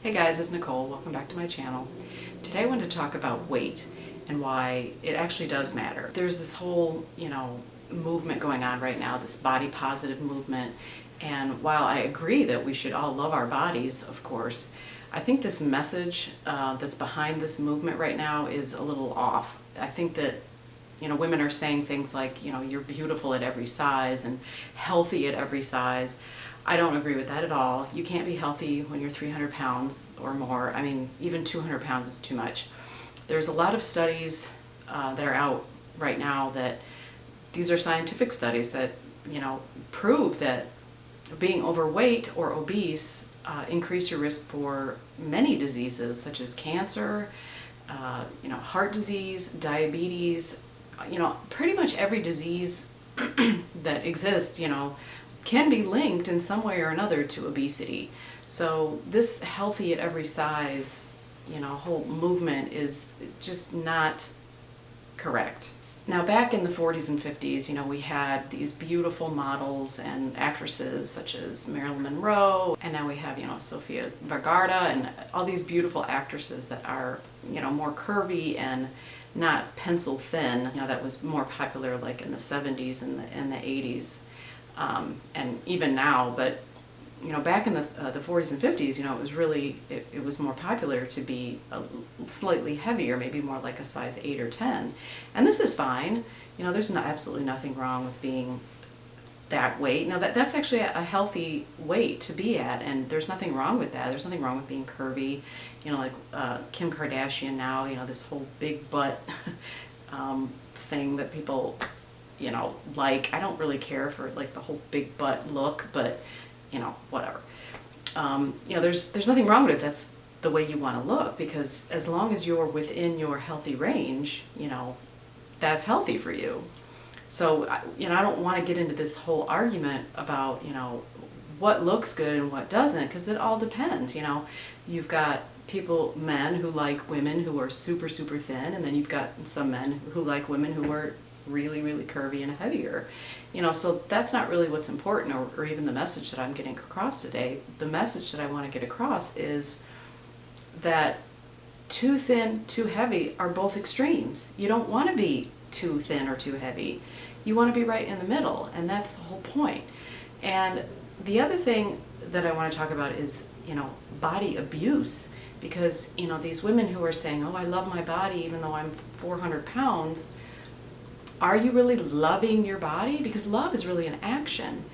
Hey guys, it's Nicole. Welcome back to my channel. Today I want to talk about weight and why it actually does matter. There's this whole, movement going on right now, this body positive movement. And while I agree that we should all love our bodies, of course, I think this message that's behind this movement right now is a little off. I think that women are saying things like, you're beautiful at every size and healthy at every size. I don't agree with that at all. You can't be healthy when you're 300 pounds or more. I mean, even 200 pounds is too much. There's a lot of studies that are out right now that these are scientific studies that, prove that being overweight or obese increase your risk for many diseases such as cancer, heart disease, diabetes, pretty much every disease that exists, can be linked in some way or another to obesity. So this healthy at every size, whole movement is just not correct. Now back in the 40s and 50s, we had these beautiful models and actresses such as Marilyn Monroe, and now we have, Sofia Vergara and all these beautiful actresses that are, more curvy and not pencil thin. That was more popular like in the 70s and the 80s. And even now, but back in the 40s and 50s, it was really, it was more popular to be slightly heavier, maybe more like a size 8 or 10. And this is fine. There's absolutely nothing wrong with being that weight. That's actually a healthy weight to be at, and there's nothing wrong with that. There's nothing wrong with being curvy. Like Kim Kardashian now, this whole big butt thing that people like. I don't really care for like the whole big butt look, but whatever. There's nothing wrong with it. That's the way you want to look, because as long as you're within your healthy range, that's healthy for you. So, I don't want to get into this whole argument about, what looks good and what doesn't, because it all depends. You've got men who like women who are super, super thin, and then you've got some men who like women who are really, really curvy and heavier. So that's not really what's important, or even the message that I'm getting across today. The message that I want to get across is that too thin, too heavy are both extremes. You don't want to be too thin or too heavy. You want to be right in the middle, and that's the whole point. And the other thing that I want to talk about is, body abuse. Because, these women who are saying, oh, I love my body even though I'm 400 pounds, are you really loving your body? Because love is really an action.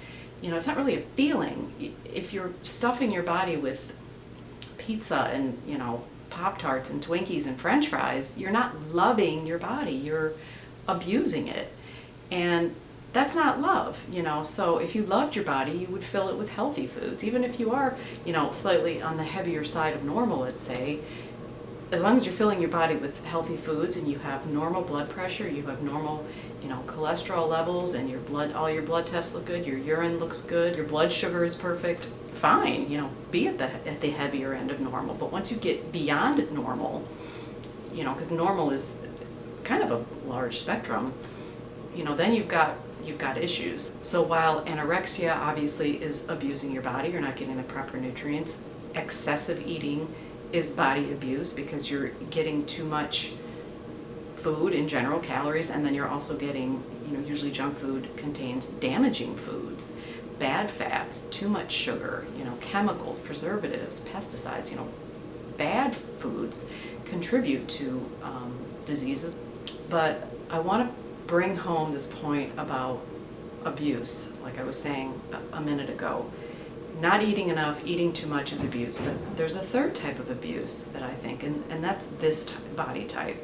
It's not really a feeling. If you're stuffing your body with pizza and, Pop-Tarts and Twinkies and French fries, you're not loving your body. You're abusing it. And that's not love, So if you loved your body, you would fill it with healthy foods. Even if you are, slightly on the heavier side of normal, let's say, as long as you're filling your body with healthy foods and you have normal blood pressure, you have normal, cholesterol levels, and all your blood tests look good, your urine looks good, your blood sugar is perfect, fine, be at the heavier end of normal. But once you get beyond normal, because normal is kind of a large spectrum, then you've got issues. So while anorexia obviously is abusing your body, you're not getting the proper nutrients, excessive eating is body abuse, because you're getting too much food in general, calories, and then you're also getting, usually junk food contains damaging foods, bad fats, too much sugar, chemicals, preservatives, pesticides, bad foods contribute to diseases. But I want to bring home this point about abuse, like I was saying a minute ago. Not eating enough, eating too much is abuse, but there's a third type of abuse that I think, and that's this body type.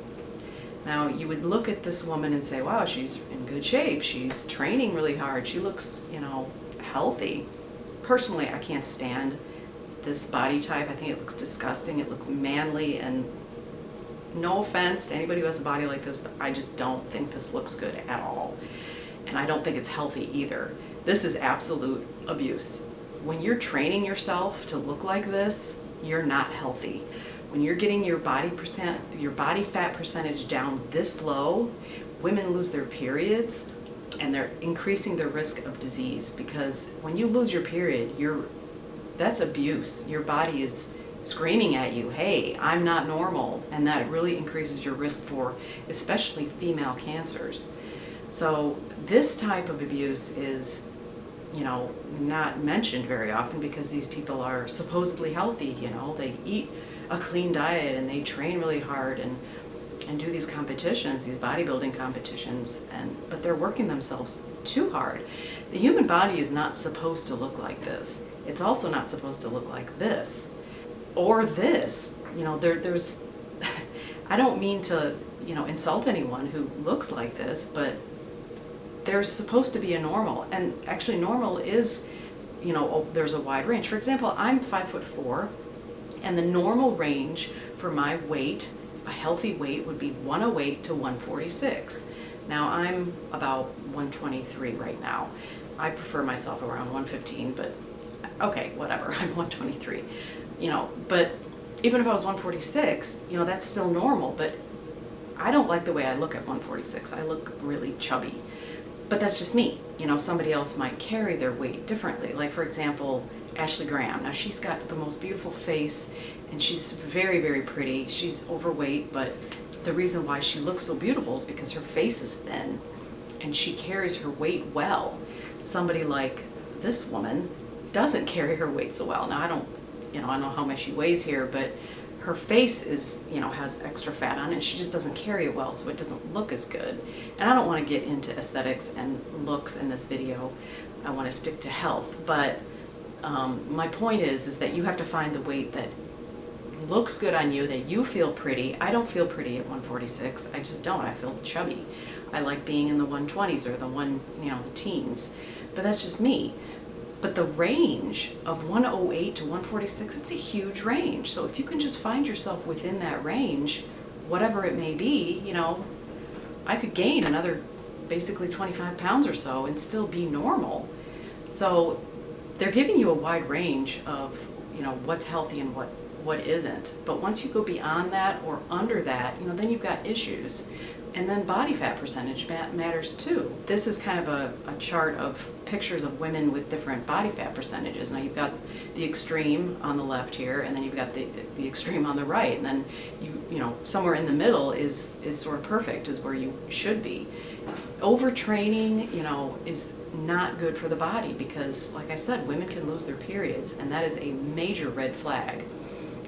Now, you would look at this woman and say, wow, she's in good shape, she's training really hard, she looks, healthy. Personally, I can't stand this body type. I think it looks disgusting, it looks manly, and no offense to anybody who has a body like this, but I just don't think this looks good at all. And I don't think it's healthy either. This is absolute abuse. When you're training yourself to look like this, you're not healthy. When you're getting your body fat percentage down this low, women lose their periods, and they're increasing their risk of disease, because when you lose your period, that's abuse. Your body is screaming at you, hey, I'm not normal, and that really increases your risk for especially female cancers. So this type of abuse is, not mentioned very often because these people are supposedly healthy, they eat a clean diet and they train really hard and do these competitions, these bodybuilding competitions, but they're working themselves too hard. The human body is not supposed to look like this. It's also not supposed to look like this or this. There's I don't mean to, insult anyone who looks like this, but there's supposed to be a normal, and actually normal is, there's a wide range. For example, I'm 5'4", and the normal range for my weight, a healthy weight, would be 108 to 146. Now I'm about 123 right now. I prefer myself around 115, but okay, whatever, I'm 123. But even if I was 146, that's still normal, but I don't like the way I look at 146. I look really chubby. But that's just me. Somebody else might carry their weight differently. Like, for example, Ashley Graham. Now, she's got the most beautiful face, and she's very, very pretty. She's overweight, but the reason why she looks so beautiful is because her face is thin, and she carries her weight well. Somebody like this woman doesn't carry her weight so well. Now, I don't know how much she weighs here, but her face is, has extra fat on it, and she just doesn't carry it well, so it doesn't look as good. And I don't want to get into aesthetics and looks in this video. I want to stick to health, but my point is that you have to find the weight that looks good on you, that you feel pretty. I don't feel pretty at 146. I just don't. I feel chubby. I like being in the 120s or the teens, but that's just me. But the range of 108 to 146, it's a huge range. So if you can just find yourself within that range, whatever it may be, I could gain another basically 25 pounds or so and still be normal. So they're giving you a wide range of, what's healthy and what isn't. But once you go beyond that or under that, then you've got issues. And then body fat percentage matters too. This is kind of a chart of pictures of women with different body fat percentages. Now you've got the extreme on the left here, and then you've got the extreme on the right, and then somewhere in the middle is sort of perfect, is where you should be. Overtraining, is not good for the body because, like I said, women can lose their periods, and that is a major red flag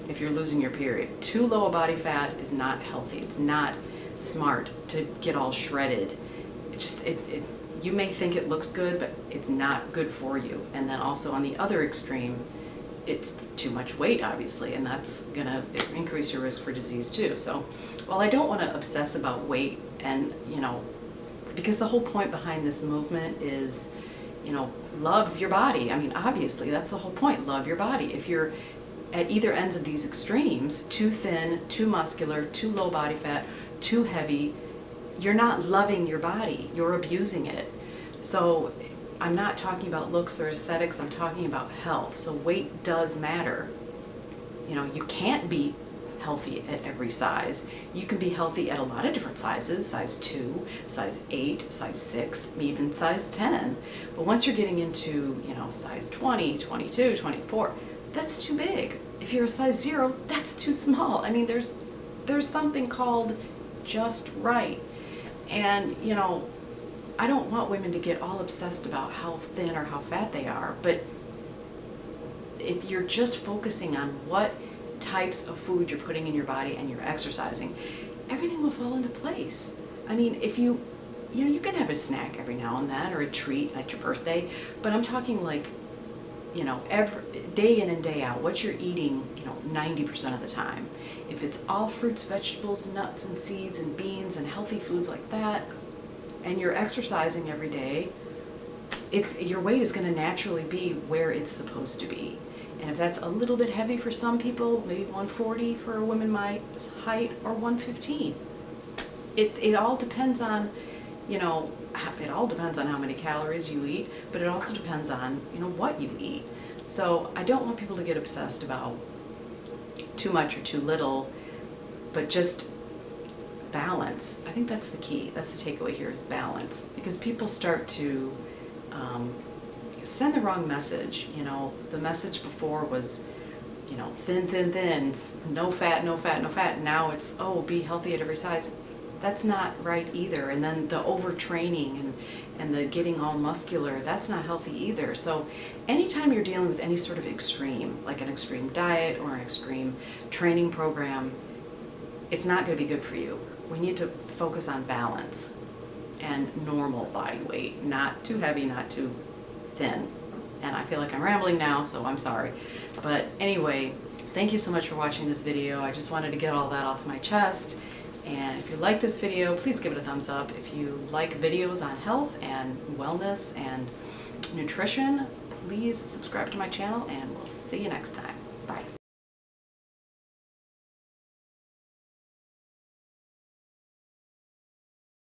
if you're losing your period. Too low a body fat is not healthy. It's not smart to get all shredded. It's just you may think it looks good, but it's not good for you. And then also on the other extreme, it's too much weight, obviously, and that's gonna increase your risk for disease too. So while I don't want to obsess about weight, and because the whole point behind this movement is, love your body. I mean, obviously that's the whole point. Love your body. If you're at either ends of these extremes, too thin, too muscular, too low body fat, too heavy, you're not loving your body, you're abusing it. So I'm not talking about looks or aesthetics, I'm talking about health. So weight does matter. You can't be healthy at every size. You can be healthy at a lot of different sizes, size 2, size 8, size 6, even size 10. But once you're getting into, size 20, 22, 24, that's too big. If you're a size 0, that's too small. I mean, there's something called just right. And, I don't want women to get all obsessed about how thin or how fat they are, but if you're just focusing on what types of food you're putting in your body and you're exercising, everything will fall into place. I mean, if you can have a snack every now and then or a treat at your birthday, but I'm talking like, every day in and day out, what you're eating, 90% of the time. If it's all fruits, vegetables, nuts and seeds and beans and healthy foods like that, and you're exercising every day, your weight is going to naturally be where it's supposed to be. And if that's a little bit heavy for some people, maybe 140 for a woman my height, or 115. It all depends on, it all depends on how many calories you eat, but it also depends on, what you eat. So I don't want people to get obsessed about too much or too little, but just balance. I think that's the key. That's the takeaway here, is balance. Because people start to send the wrong message. The message before was, you know, thin, thin, thin, no fat, no fat, no fat. Now it's, oh, be healthy at every size. That's not right either. And then the overtraining and the getting all muscular, that's not healthy either. So anytime you're dealing with any sort of extreme, like an extreme diet or an extreme training program, it's not going to be good for you. We need to focus on balance and normal body weight, not too heavy, not too thin. And I feel like I'm rambling now, so I'm sorry. But anyway, thank you so much for watching this video. I just wanted to get all that off my chest. And if you like this video, please give it a thumbs up. If you like videos on health and wellness and nutrition, please subscribe to my channel, and we'll see you next time.